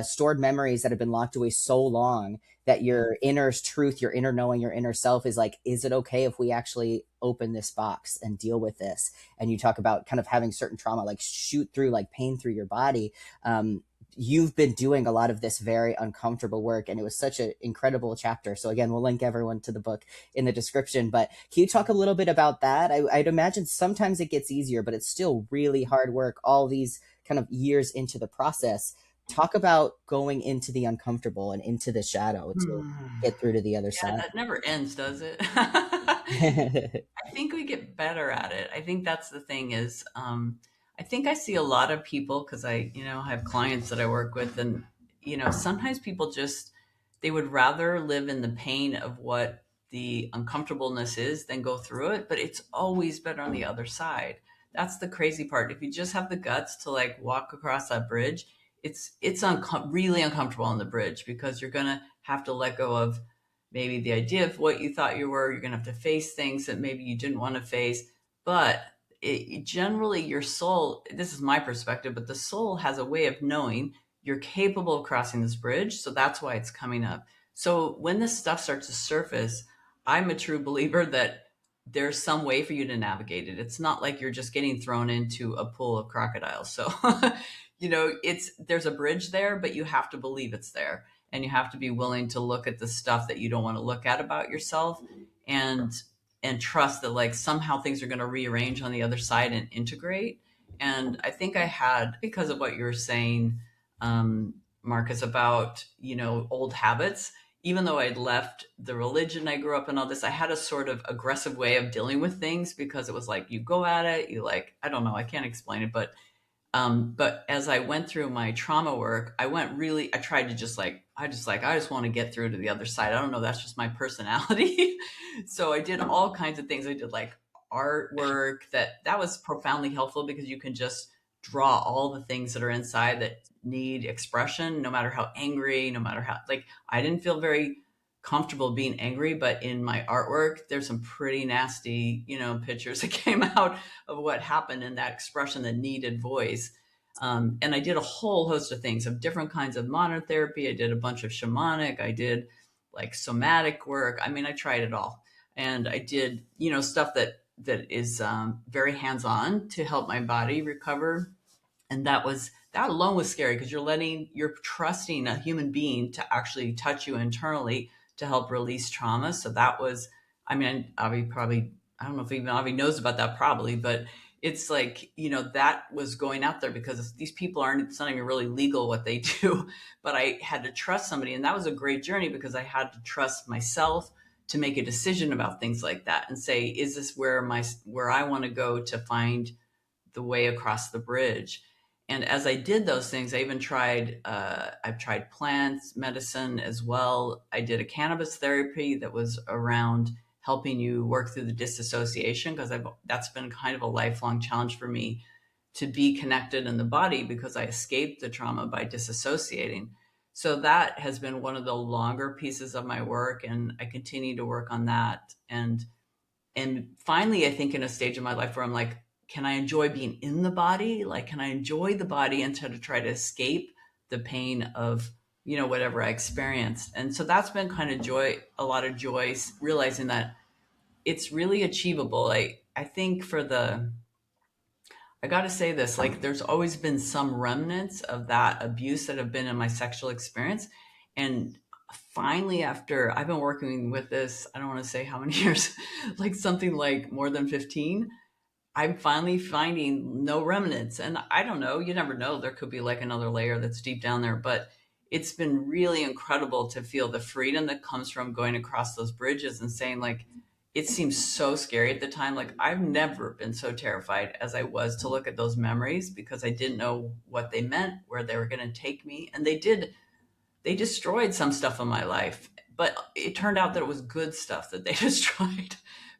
stored memories that have been locked away so long that your inner truth, your inner knowing, your inner self is like, is it okay if we actually open this box and deal with this? And you talk about kind of having certain trauma like shoot through, like pain through your body. You've been doing a lot of this very uncomfortable work, and it was such an incredible chapter. So again, we'll link everyone to the book in the description, but can you talk a little bit about that? I'd imagine sometimes it gets easier, but it's still really hard work all these kind of years into the process. Talk about going into the uncomfortable and into the shadow to get through to the other Yeah, side. that never ends, does it? I think we get better at it. I think that's the thing is, I think I see a lot of people because I have clients that I work with, and, sometimes people just, they would rather live in the pain of what the uncomfortableness is than go through it, but it's always better on the other side. That's the crazy part. If you just have the guts to like walk across that bridge, really uncomfortable on the bridge because you're going to have to let go of maybe the idea of what you thought you were. You're going to have to face things that maybe you didn't want to face. But generally, your soul, this is my perspective, but the soul has a way of knowing you're capable of crossing this bridge. So that's why it's coming up. So when this stuff starts to surface, I'm a true believer that there's some way for you to navigate it. It's not like you're just getting thrown into a pool of crocodiles. So, there's a bridge there, but you have to believe it's there, and you have to be willing to look at the stuff that you don't want to look at about yourself, and trust that like somehow things are going to rearrange on the other side and integrate. And I think I had, because of what you were saying, Marcus, about old habits. Even though I'd left the religion I grew up in, all this, I had a sort of aggressive way of dealing with things because it was like you go at it, you like, I don't know, I can't explain it, but as I went through my trauma work, I tried to I just want to get through to the other side. I don't know. That's just my personality. So I did all kinds of things. I did like artwork that was profoundly helpful because you can just draw all the things that are inside that need expression, no matter how angry, no matter how, like, I didn't feel very comfortable being angry, but in my artwork, there's some pretty nasty, pictures that came out of what happened in that expression that needed voice. And I did a whole host of things, of different kinds of modern therapy. I did a bunch of shamanic. I did like somatic work. I mean, I tried it all, and I did, stuff that is very hands-on to help my body recover. And that alone was scary because you're trusting a human being to actually touch you internally to help release trauma. So that was, I mean, Avi probably, I don't know if even Avi knows about that probably, but it's like, that was going out there because these people aren't, it's not even really legal what they do, but I had to trust somebody. And that was a great journey because I had to trust myself to make a decision about things like that and say, is this where I want to go to find the way across the bridge? And as I did those things, I've tried plants medicine as well. I did a cannabis therapy that was around helping you work through the disassociation, because that's been kind of a lifelong challenge for me, to be connected in the body, because I escaped the trauma by disassociating. So that has been one of the longer pieces of my work, and I continue to work on that. And finally, I think in a stage of my life where I'm like, can I enjoy being in the body? Like, can I enjoy the body instead of try to escape the pain of, whatever I experienced? And so that's been kind of a lot of joy, realizing that it's really achievable. I think I got to say this, like, there's always been some remnants of that abuse that have been in my sexual experience. And finally, after I've been working with this, I don't want to say how many years, like something like more than 15, I'm finally finding no remnants. And I don't know, you never know. There could be like another layer that's deep down there, but it's been really incredible to feel the freedom that comes from going across those bridges and saying, like, it seems so scary at the time. Like, I've never been so terrified as I was to look at those memories, because I didn't know what they meant, where they were going to take me. And they destroyed some stuff in my life, but it turned out that it was good stuff that they destroyed.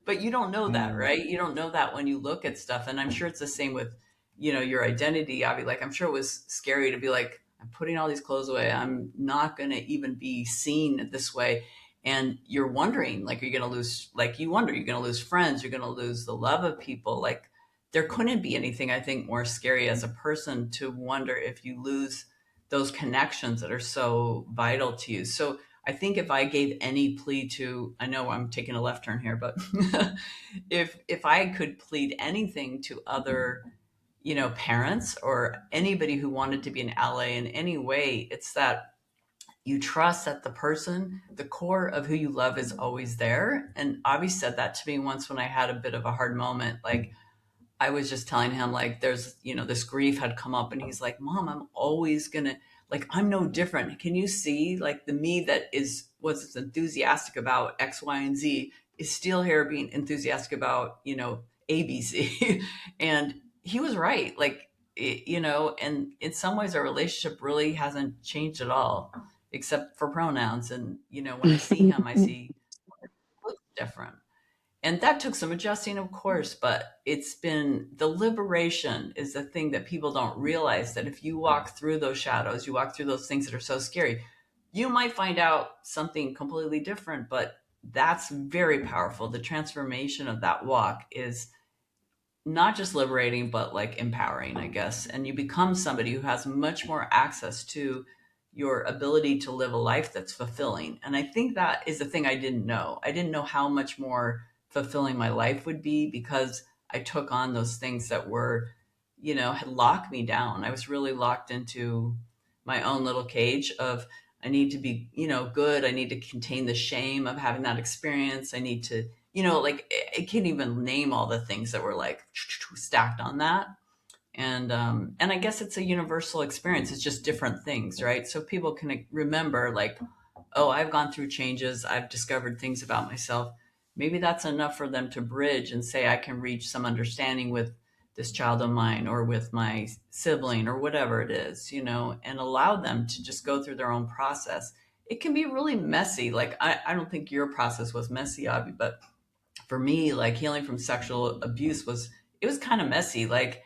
But you don't know that, right? You don't know that when you look at stuff. And I'm sure it's the same with, your identity, Abby. Like, I'm sure it was scary to be like, I'm putting all these clothes away. I'm not going to even be seen this way. And you're wondering, like, you're going to lose, like, you wonder, you're going to lose friends, you're going to lose the love of people. Like, there couldn't be anything, I think, more scary as a person, to wonder if you lose those connections that are so vital to you. So I think if I gave any plea to, I know I'm taking a left turn here, but if I could plead anything to other, parents or anybody who wanted to be an ally in any way, it's that you trust that the person, the core of who you love, is always there. And Avi said that to me once when I had a bit of a hard moment. Like, I was just telling him, like, there's, this grief had come up, and he's like, Mom, I'm always gonna, like, I'm no different. Can you see, like, the me that was enthusiastic about X, Y, and Z is still here being enthusiastic about, ABC. And he was right. Like, and in some ways our relationship really hasn't changed at all, except for pronouns. And, when I see him, I see it looks different. And that took some adjusting, of course, but it's been, the liberation is the thing that people don't realize, that if you walk through those shadows, you walk through those things that are so scary, you might find out something completely different, but that's very powerful. The transformation of that walk is not just liberating, but like empowering, I guess. And you become somebody who has much more access to your ability to live a life that's fulfilling. And I think that is the thing I didn't know. I didn't know how much more fulfilling my life would be, because I took on those things that were, had locked me down. I was really locked into my own little cage of, I need to be, good. I need to contain the shame of having that experience. I need to, like, I can't even name all the things that were like stacked on that. And I guess it's a universal experience. It's just different things, right? So people can remember, like, oh, I've gone through changes. I've discovered things about myself. Maybe that's enough for them to bridge and say, I can reach some understanding with this child of mine, or with my sibling, or whatever it is, and allow them to just go through their own process. It can be really messy. Like, I don't think your process was messy, Abby, but for me, like, healing from sexual abuse it was kind of messy. Like,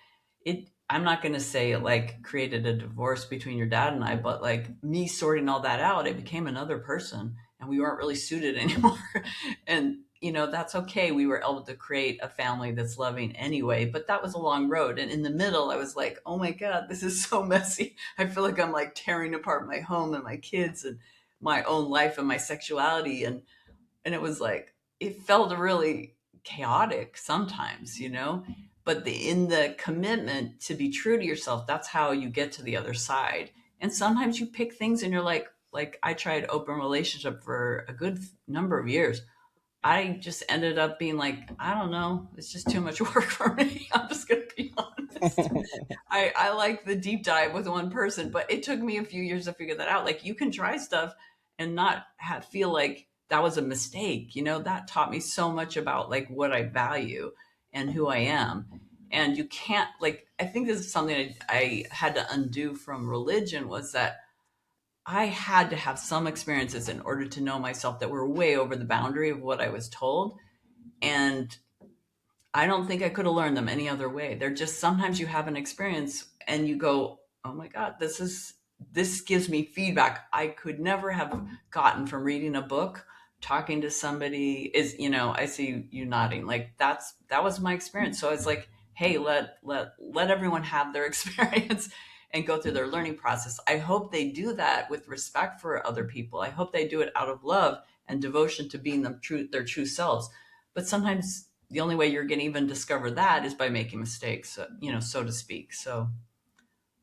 I'm not going to say it like created a divorce between your dad and I, but like, me sorting all that out, it became another person, and we weren't really suited anymore. And, that's okay. We were able to create a family that's loving anyway, but that was a long road. And in the middle, I was like, oh my God, this is so messy. I feel like I'm like tearing apart my home and my kids and my own life and my sexuality. And it was like, it felt really chaotic sometimes, but in the commitment to be true to yourself, that's how you get to the other side. And sometimes you pick things and you're like I tried open relationship for a good number of years. I just ended up being like, I don't know, it's just too much work for me. I'm just going to be honest. I like the deep dive with one person, but it took me a few years to figure that out. Like, you can try stuff and not feel like that was a mistake. That taught me so much about like what I value and who I am. And you can't, like, I think this is something I had to undo from religion, was that I had to have some experiences in order to know myself that were way over the boundary of what I was told. And I don't think I could have learned them any other way. They're just, sometimes you have an experience and you go, "Oh my god, this gives me feedback I could never have gotten from reading a book, talking to somebody." I see you nodding. Like, that was my experience. So it's like, hey, let everyone have their experience and go through their learning process. I hope they do that with respect for other people. I hope they do it out of love and devotion to being their true selves. But sometimes the only way you're going to even discover that is by making mistakes, so to speak. So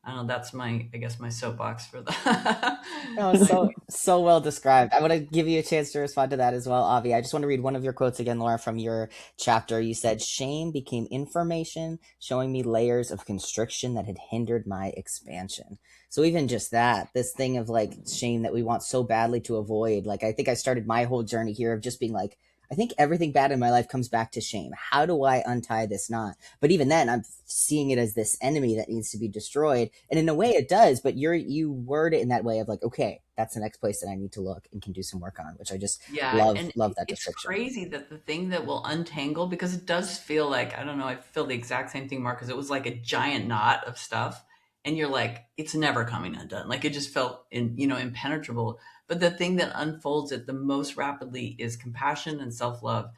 I don't know. That's I guess, my soapbox for the. Oh, so well described. I want to give you a chance to respond to that as well, Avi. I just want to read one of your quotes again, Laura, from your chapter. You said, "Shame became information, showing me layers of constriction that had hindered my expansion." So even just that, this thing of like shame that we want so badly to avoid. Like, I think I started my whole journey here of just being like, I think everything bad in my life comes back to shame. How do I untie this knot? But even then, I'm seeing it as this enemy that needs to be destroyed. And in a way it does, but you word it in that way of like, okay, that's the next place that I need to look and can do some work on, which I just Yeah, love and that it's description. crazy that the thing that will untangle, because it does feel like, I don't know, I feel the exact same thing, Mark, because it was like a giant knot of stuff, and you're like, it's never coming undone. Like, it just felt impenetrable. But the thing that unfolds it the most rapidly is compassion and self-love.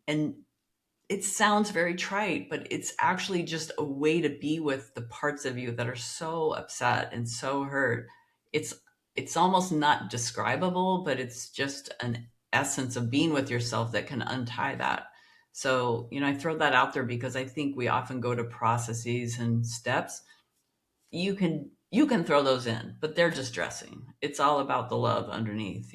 And it sounds very trite, but it's actually just a way to be with the parts of you that are so upset and so hurt. It's it's almost not describable, but it's just an essence of being with yourself that can untie that. So, I throw that out there because I think we often go to processes and steps. You can throw those in, but they're just dressing. It's all about the love underneath.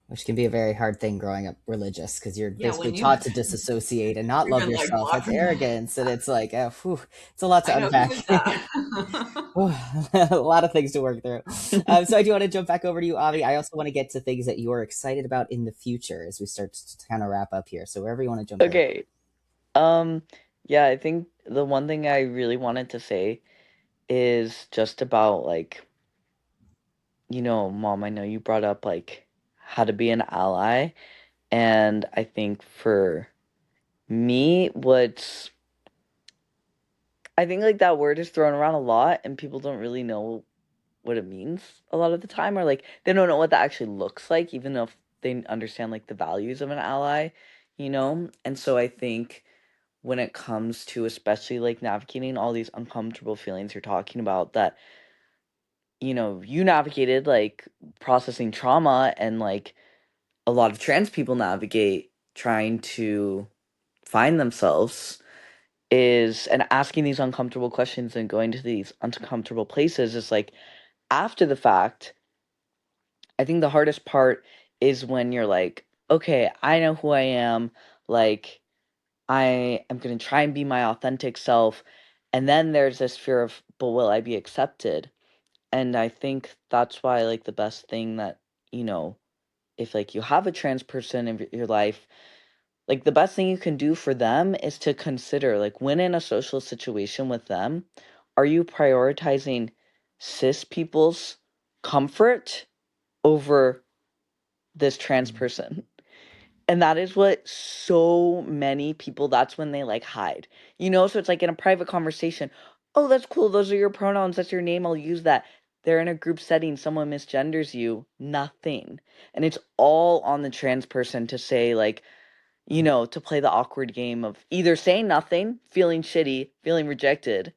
Which can be a very hard thing growing up religious, because you're Yeah, basically when you taught to disassociate and not we've love been like yourself. That's blocked from arrogance. And it's like, whew, it's a lot to I know, who unpack. is that? A lot of things to work through. So I do want to jump back over to you, Avi. I also want to get to things that you're excited about in the future as we start to kind of wrap up here. So wherever you want to jump in. Okay. Um, yeah, I think the one thing I really wanted to say is just about like, Mom, I know you brought up like how to be an ally, and I think for me, I think like that word is thrown around a lot and people don't really know what it means a lot of the time, or like they don't know what that actually looks like, even if they understand like the values of an ally. And so I think when it comes to especially like navigating all these uncomfortable feelings you're talking about, that you navigated like processing trauma, and like a lot of trans people navigate trying to find themselves, is and asking these uncomfortable questions and going to these uncomfortable places is like after the fact. I think the hardest part is when you're like, okay, I know who I am, like I am going to try and be my authentic self, and then there's this fear of, but will I be accepted? And I think that's why like the best thing that, you know, if like you have a trans person in your life, like the best thing you can do for them is to consider, like, when in a social situation with them, are you prioritizing cis people's comfort over this trans person? And that is what so many people, that's when they like hide. So it's like in a private conversation, oh, that's cool. Those are your pronouns. That's your name. I'll use that. They're in a group setting. Someone misgenders you. Nothing. And it's all on the trans person to say, like, to play the awkward game of either saying nothing, feeling shitty, feeling rejected,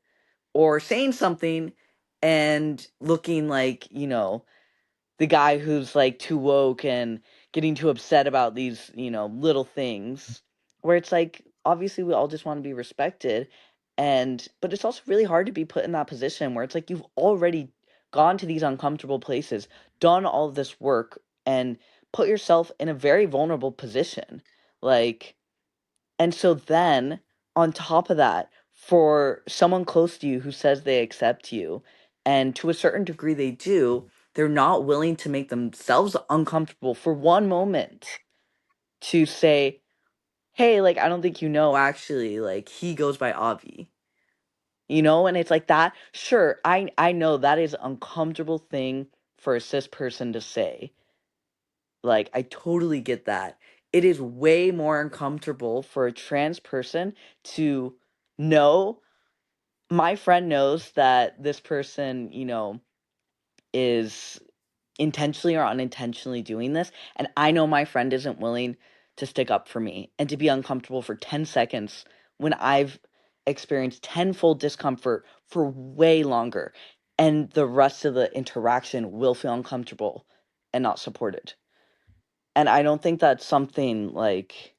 or saying something and looking like, the guy who's like too woke and getting too upset about these, little things, where it's like obviously we all just want to be respected, and but it's also really hard to be put in that position where it's like you've already gone to these uncomfortable places, done all of this work, and put yourself in a very vulnerable position. Like, and so then on top of that, for someone close to you who says they accept you, and to a certain degree they do, they're not willing to make themselves uncomfortable for one moment to say, hey, like, I don't think you know, actually, like, he goes by Avi. You know, and it's like that. Sure, I know that is an uncomfortable thing for a cis person to say. Like, I totally get that. It is way more uncomfortable for a trans person to know, my friend knows that this person, you know, is intentionally or unintentionally doing this, and I know my friend isn't willing to stick up for me and to be uncomfortable for 10 seconds when I've experienced tenfold discomfort for way longer, and the rest of the interaction will feel uncomfortable and not supported. And I don't think that's something like,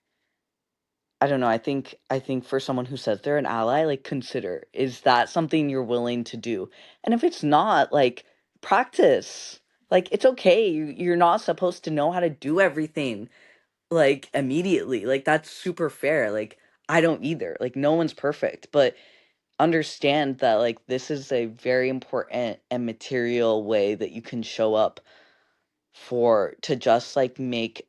I don't know, I think for someone who says they're an ally, like, consider, is that something you're willing to do? And if it's not, like, practice. Like, it's okay. You're not supposed to know how to do everything like immediately. Like, that's super fair. Like, I don't either. Like, no one's perfect, but understand that, like, this is a very important and material way that you can show up for to just like make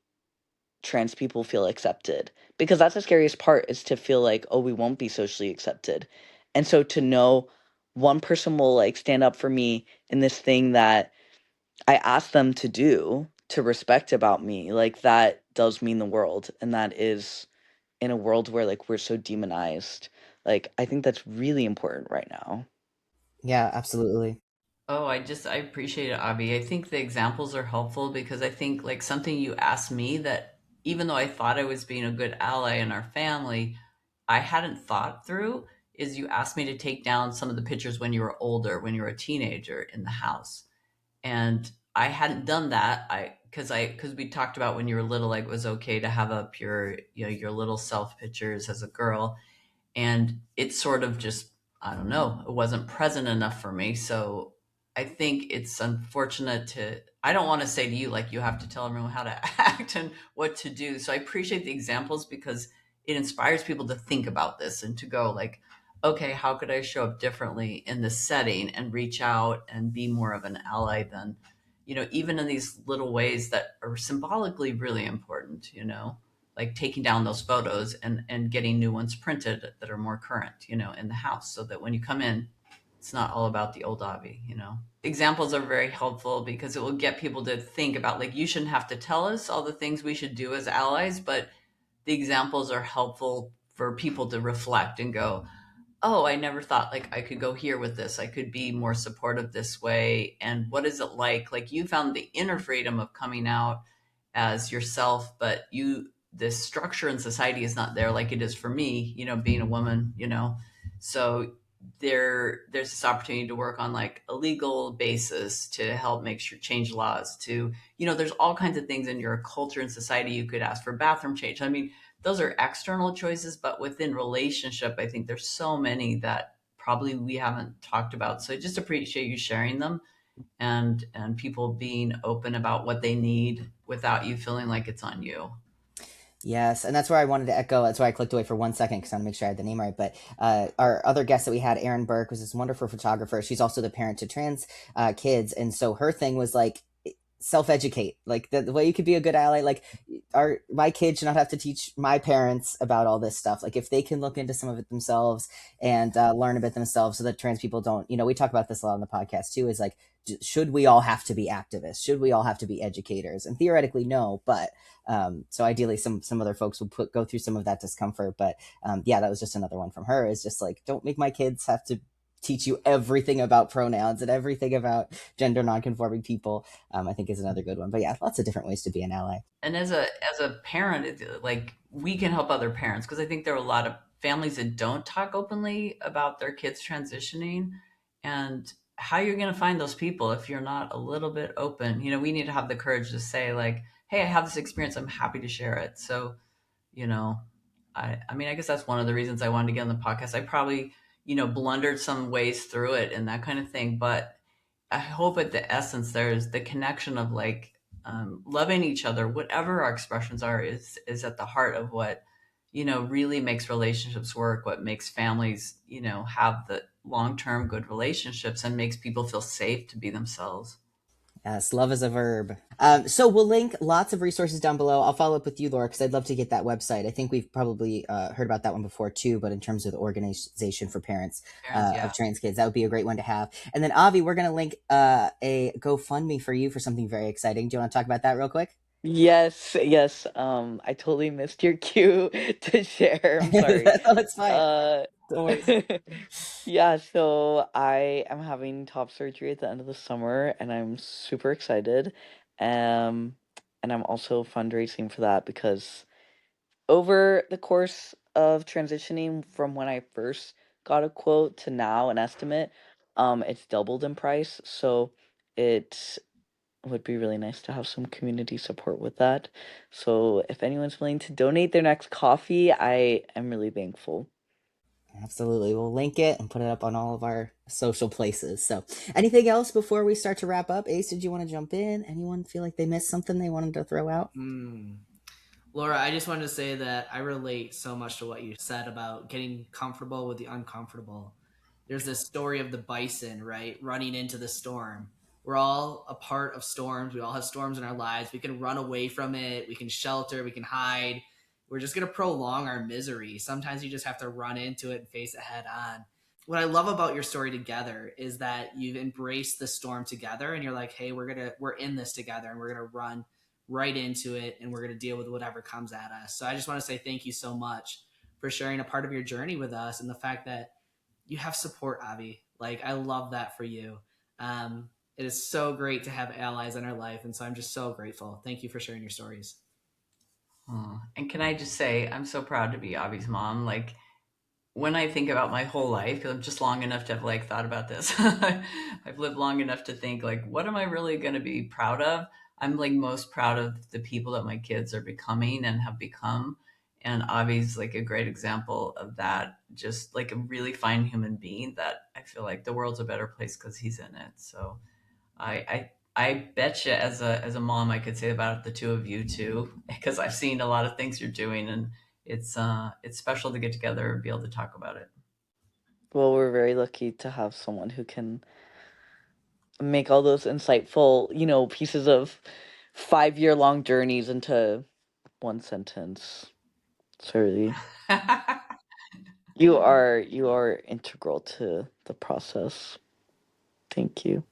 trans people feel accepted, because that's the scariest part, is to feel like, oh, we won't be socially accepted. And so to know one person will like stand up for me in this thing that I asked them to do, to respect about me, like, that does mean the world. And that is in a world where like we're so demonized. Like, I think that's really important right now. Yeah, absolutely. Oh, I appreciate it, Avi. I think the examples are helpful because I think like something you asked me that even though I thought I was being a good ally in our family, I hadn't thought through is you asked me to take down some of the pictures when you were older, when you were a teenager in the house. And I hadn't done that. Because we talked about when you were little, like it was okay to have up your little self pictures as a girl, and it's sort of just, I don't know, it wasn't present enough for me. So I think it's unfortunate to, I don't want to say to you like you have to tell everyone how to act and what to do. So I appreciate the examples because it inspires people to think about this and to go like, okay, how could I show up differently in this setting and reach out and be more of an ally than, even in these little ways that are symbolically really important, like taking down those photos and getting new ones printed that are more current, in the house so that when you come in, it's not all about the old Avi. Examples are very helpful because it will get people to think about like, you shouldn't have to tell us all the things we should do as allies, but the examples are helpful for people to reflect and go, oh, I never thought like I could go here with this. I could be more supportive this way. And what is it like? Like you found the inner freedom of coming out as yourself, but this structure in society is not there like it is for me, being a woman. So there's this opportunity to work on like a legal basis to help make sure change laws to, there's all kinds of things in your culture and society. You could ask for bathroom change. I mean, those are external choices, but within relationship, I think there's so many that probably we haven't talked about. So I just appreciate you sharing them and people being open about what they need without you feeling like it's on you. Yes, and that's where I wanted to echo. That's why I clicked away for 1 second because I want to make sure I had the name right. But our other guest that we had, Erin Burke, was this wonderful photographer. She's also the parent to trans kids, and so her thing was like self-educate. Like the way you could be a good ally. Like my kids should not have to teach my parents about all this stuff. Like if they can look into some of it themselves and learn a bit themselves, so that trans people don't. We talk about this a lot on the podcast too. Is like, should we all have to be activists? Should we all have to be educators? And theoretically, no, but so ideally some other folks will go through some of that discomfort. But yeah, that was just another one from her, is just like, don't make my kids have to teach you everything about pronouns and everything about gender nonconforming people. I think is another good one. But yeah, lots of different ways to be an ally. And as a parent, like we can help other parents because I think there are a lot of families that don't talk openly about their kids transitioning, and how you're going to find those people if you're not a little bit open. We need to have the courage to say like, hey, I have this experience, I'm happy to share it. So you know I mean, I guess that's one of the reasons I wanted to get on the podcast. I probably blundered some ways through it and that kind of thing, but I hope at the essence there's the connection of like loving each other, whatever our expressions are, is at the heart of what really makes relationships work, what makes families have the long-term good relationships, and makes people feel safe to be themselves. Yes, love is a verb. So we'll link lots of resources down below. I'll follow up with you, Laura, because I'd love to get that website. I think we've probably heard about that one before too, but in terms of the organization for parents Parents, of yeah. trans kids, that would be a great one to have. And then Avi, we're going to link a GoFundMe for you for something very exciting. Do you want to talk about that real quick? Yes, yes. I totally missed your cue to share. I'm sorry. Oh, it's fine. Uh, Don't worry. yeah, so I am having top surgery at the end of the summer, and I'm super excited. Um, and I'm also fundraising for that because over the course of transitioning from when I first got a quote to now an estimate, it's doubled in price. So it would be really nice to have some community support with that. So if anyone's willing to donate their next coffee, I am really thankful. Absolutely. We'll link it and put it up on all of our social places. So, anything else before we start to wrap up? Ace, did you want to jump in? Anyone feel like they missed something they wanted to throw out? Laura, I just wanted to say that I relate so much to what you said about getting comfortable with the uncomfortable. There's this story of the bison, right? Running into the storm. We're all a part of storms. We all have storms in our lives. We can run away from it. We can shelter. We can hide. We're just going to prolong our misery. Sometimes you just have to run into it and face it head on. What I love about your story together is that you've embraced the storm together and you're like, hey, we're in this together and we're going to run right into it and we're going to deal with whatever comes at us. So I just want to say thank you so much for sharing a part of your journey with us and the fact that you have support, Avi. Like, I love that for you. It is so great to have allies in our life. And so I'm just so grateful. Thank you for sharing your stories. Oh, and can I just say, I'm so proud to be Avi's mom. Like, when I think about my whole life, because I'm just long enough to have like thought about this, I've lived long enough to think like, what am I really going to be proud of? I'm like most proud of the people that my kids are becoming and have become. And Avi's like a great example of that. Just like a really fine human being that I feel like the world's a better place because he's in it. So I bet you as a mom, I could say about the two of you too, because I've seen a lot of things you're doing, and it's special to get together and be able to talk about it. Well, we're very lucky to have someone who can make all those insightful, pieces of 5-year long journeys into one sentence. So really, you are integral to the process. Thank you.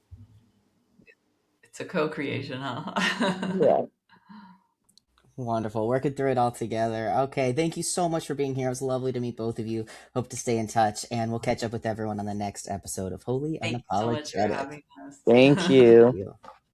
It's a co-creation, huh? Yeah. Wonderful. Working through it all together. Okay. Thank you so much for being here. It was lovely to meet both of you. Hope to stay in touch, and we'll catch up with everyone on the next episode of Wholly Thank you so much for Unapologetic. having us. Thank Thank you. you.